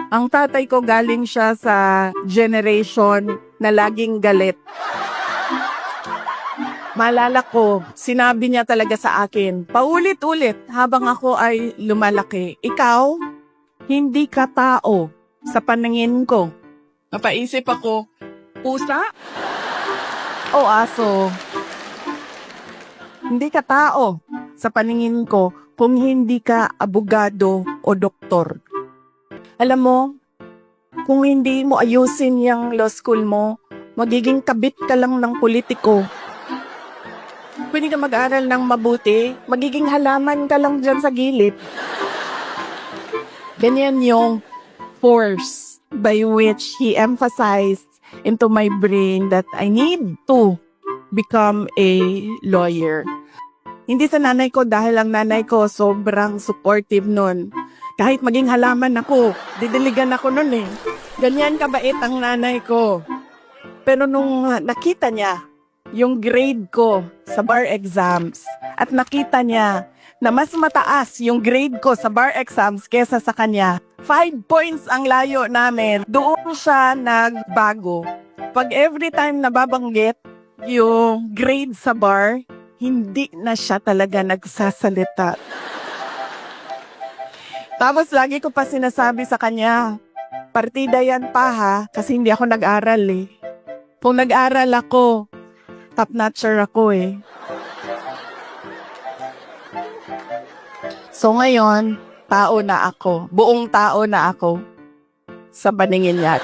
Ang tatay ko galing siya sa generation na laging galit. Maalala ko, sinabi niya talaga sa akin, paulit-ulit habang ako ay lumalaki, ikaw, hindi ka tao sa paningin ko. Napaisip ako, pusa o aso? Hindi ka tao sa paningin ko kung hindi ka abogado o doktor. Alam mo, kung hindi mo ayusin yung law school mo, magiging kabit ka lang ng politiko. Pwede ka mag-aral ng mabuti, magiging halaman ka lang dyan sa gilid. Ganyan yung force by which he emphasized into my brain that I need to become a lawyer. Hindi sa nanay ko dahil ang nanay ko sobrang supportive nun. Kahit maging halaman ako, didiligan ako nun eh. Ganyan kabait ang nanay ko. Pero nung nakita niya yung grade ko sa bar exams at nakita niya na mas mataas yung grade ko sa bar exams kesa sa kanya, 5 points ang layo namin. Doon siya nagbago. Pag every time nababanggit yung grade sa bar, hindi na siya talaga nagsasalita. Tapos lagi ko pa sinasabi sa kanya, partida yan pa ha, kasi hindi ako nag-aral eh. Kung nag-aral ako, top-notcher ako eh. So ngayon, tao na ako. Buong tao na ako sa paningin niya.